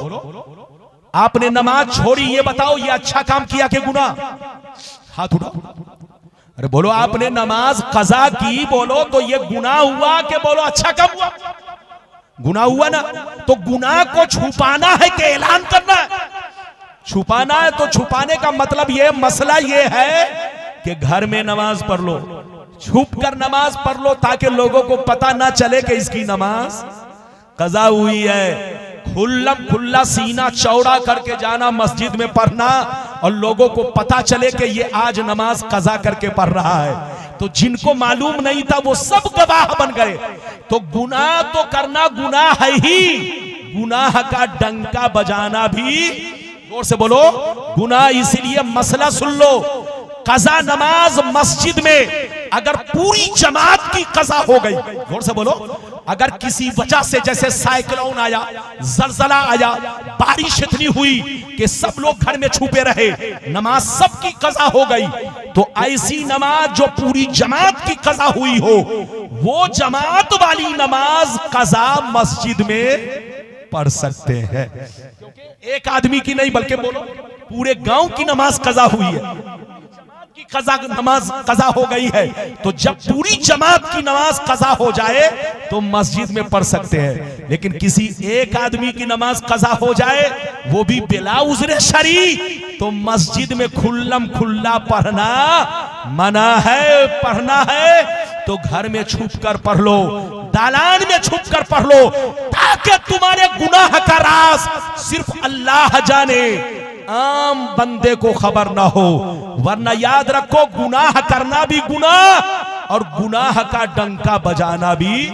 आपने नमाज छोड़ी, ये बताओ ये अच्छा काम किया कि गुनाह? हाथ उठाओ, अरे बोलो, आपने नमाज कज़ा की, बोलो तो ये गुनाह हुआ कि बोलो अच्छा काम हुआ? गुनाह हुआ ना। तो गुनाह को छुपाना है कि ऐलान करना है? छुपाना है, तो छुपाने का मतलब ये मसला ये है कि घर में नमाज पढ़ लो, छुप कर नमाज पढ़ लो, ताकि लोगों को पता ना चले कि इसकी नमाज कज़ा हुई है। खुल्लम खुल्ला सीना चौड़ा करके जाना मस्जिद में पढ़ना, और लोगों को पता चले कि ये आज नमाज कज़ा करके पढ़ रहा है, तो जिनको मालूम नहीं था वो सब गवाह बन गए। तो गुनाह तो करना गुनाह है ही, गुनाह का डंका बजाना भी, जोर से बोलो, गुनाह। इसलिए मसला सुन लो, कज़ा नमाज मस्जिद में अगर पूरी जमात की कज़ा हो गई, जोर से बोलो, अगर किसी वजह से, जैसे साइक्लोन आया, जलजला आया, बारिश इतनी हुई कि सब लोग घर में छुपे रहे, नमाज सबकी कज़ा हो गई, तो ऐसी नमाज जो पूरी जमात की कज़ा हुई हो, वो जमात वाली नमाज कज़ा मस्जिद में पढ़ सकते हैं। एक आदमी की नहीं, बल्कि बोलो पूरे गांव की नमाज कज़ा हुई है, की कज़ा नमाज कज़ा हो गई है, तो जब पूरी जमात की नमाज कज़ा हो जाए तो मस्जिद में पढ़ सकते हैं। लेकिन किसी एक आदमी की नमाज कज़ा हो जाए, वो भी बिला उज़्रे शरई, तो मस्जिद में खुल्लम खुल्ला पढ़ना मना है। पढ़ना है तो घर में छुप कर पढ़ लो, दालान में छुप कर पढ़ लो, ताकि तुम्हारे गुनाह का राज सिर्फ अल्लाह जाने, आम बंदे को खबर ना हो। वरना याद रखो, गुनाह करना भी गुनाह और गुनाह का डंका बजाना भी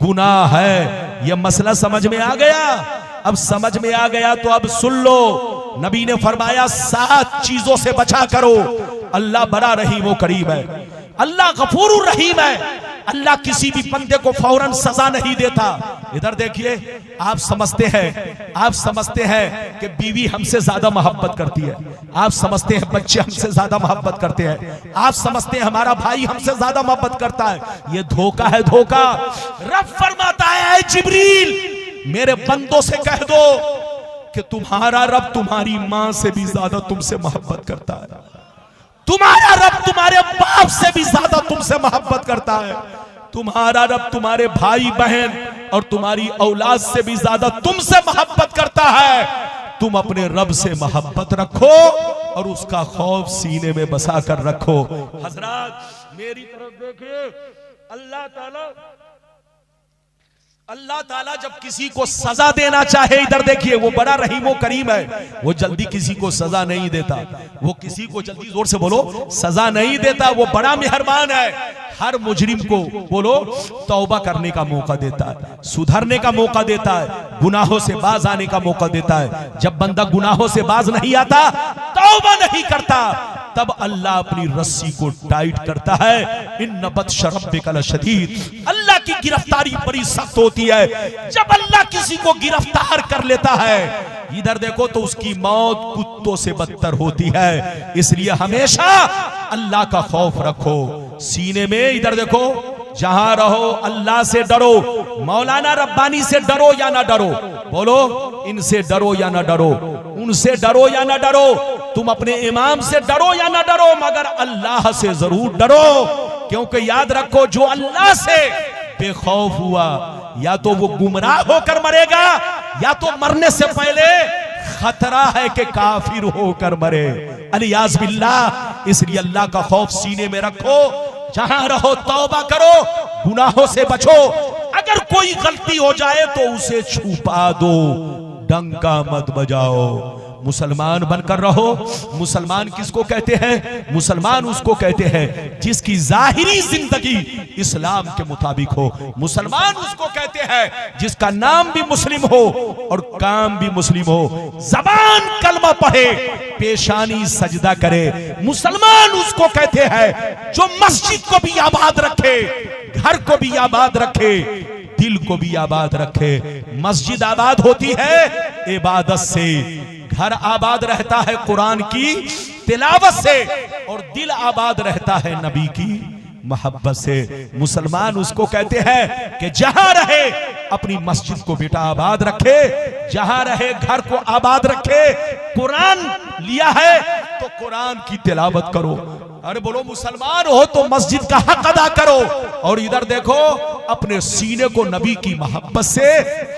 गुनाह है। यह मसला समझ में आ गया? अब समझ में आ गया तो अब सुन लो, नबी ने फरमाया 7 चीजों से बचा करो। अल्लाह बड़ा रहीम व करीम है, अल्लाह गफूरुर रहीम है, अल्लाह किसी भी बंदे को फौरन सजा नहीं देता। इधर देखिए, आप समझते हैं कि बीवी हमसे ज्यादा मोहब्बत करती है, आप समझते हैं बच्चे हमसे ज्यादा मोहब्बत करते हैं, आप समझते हैं हमारा भाई हमसे ज्यादा मोहब्बत करता है। ये धोखा है, धोखा। रब फरमाता है, जिब्रील मेरे बंदों से कह दो कि तुम्हारा रब तुम्हारी मां से भी ज्यादा तुमसे मोहब्बत करता है, तुम्हारा रब तुम्हारे बाप से भी ज्यादा तुमसे मोहब्बत करता है, तुम्हारा रब तुम्हारे भाई बहन और तुम्हारी औलाद से भी ज्यादा तुमसे मोहब्बत करता है। तुम अपने रब से मोहब्बत रखो और उसका खौफ सीने में बसा कर रखो। हजरात मेरी तरफ देखिए, अल्लाह ताला जब किसी को सजा देना चाहे, इधर देखिए, वो बड़ा रहीम व करीम है, वो जल्दी किसी को सजा नहीं देता, वो किसी को जल्दी, जोर से बोलो, सजा नहीं देता, वो बड़ा मेहरबान है। हर मुजरिम को बोलो तौबा करने का मौका देता है, सुधरने का मौका देता है, गुनाहों से बाज आने का मौका देता है। जब बंदा गुनाहों से बाज नहीं आता, तौबा नहीं करता, तब अल्लाह अपनी रस्सी को टाइट करता है। इन्न बत्श रब्बिका लशदीद, अल्लाह की गिरफ्तारी बड़ी सख्त होती है। जब अल्लाह किसी को गिरफ्तार कर लेता है, इधर देखो तो उसकी मौत कुत्तों से बदतर होती है। इसलिए हमेशा अल्लाह का खौफ रखो सीने में। इधर देखो, जहां रहो अल्लाह से डरो। मौलाना रब्बानी से डरो या ना डरो, बोलो इनसे डरो या ना डरो, उनसे डरो या ना डरो, तुम अपने इमाम से डरो या ना डरो, मगर अल्लाह से जरूर डरो। क्योंकि याद रखो, जो अल्लाह से बेखौफ हुआ या तो वो गुमराह होकर मरेगा, या तो मरने से पहले खतरा है कि काफिर होकर मरे, अलियाज़ बिल्लाह। इसलिए अल्लाह का खौफ सीने में रखो, जहां रहो तौबा करो, गुनाहों से बचो। अगर कोई गलती हो जाए तो उसे छुपा दो, डंका मत बजाओ। मुसलमान बनकर रहो। मुसलमान किसको कहते हैं? मुसलमान उसको कहते हैं जिसकी जाहिरी जिंदगी इस्लाम के मुताबिक हो। मुसलमान उसको कहते हैं जिसका नाम भी मुस्लिम हो और काम भी मुस्लिम हो, जबान कलमा पढ़े, पेशानी सजदा करे। मुसलमान उसको कहते हैं जो मस्जिद को भी आबाद रखे, घर को भी आबाद रखे, दिल को भी आबाद रखे। मस्जिद आबाद होती है इबादत से, घर आबाद रहता है कुरान की तिलावत से, और दिल आबाद रहता है नबी की मोहब्बत से। मुसलमान उसको कहते हैं कि जहां रहे अपनी मस्जिद को बेटा आबाद रखे, जहां रहे घर को आबाद रखे। कुरान लिया है तो कुरान की तिलावत करो। अरे बोलो मुसलमान हो तो मस्जिद का हक अदा करो। और इधर देखो, अपने सीने को नबी की मोहब्बत से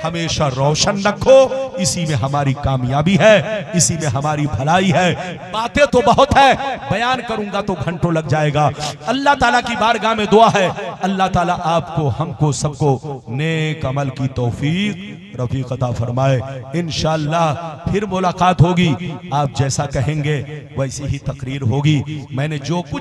हमेशा रोशन रखो। इसी में हमारी कामयाबी है, इसी में हमारी भलाई है। बातें तो बहुत है, बयान करूंगा तो घंटों लग जाएगा। अल्लाह ताला की बारगाह में दुआ है, अल्लाह ताला आपको, हमको, सबको नेक अमल की तौफीक रफीक अता फरमाए। इंशाअल्लाह फिर मुलाकात होगी। आप जैसा कहेंगे वैसी ही तकरीर होगी। मैंने जो कुछ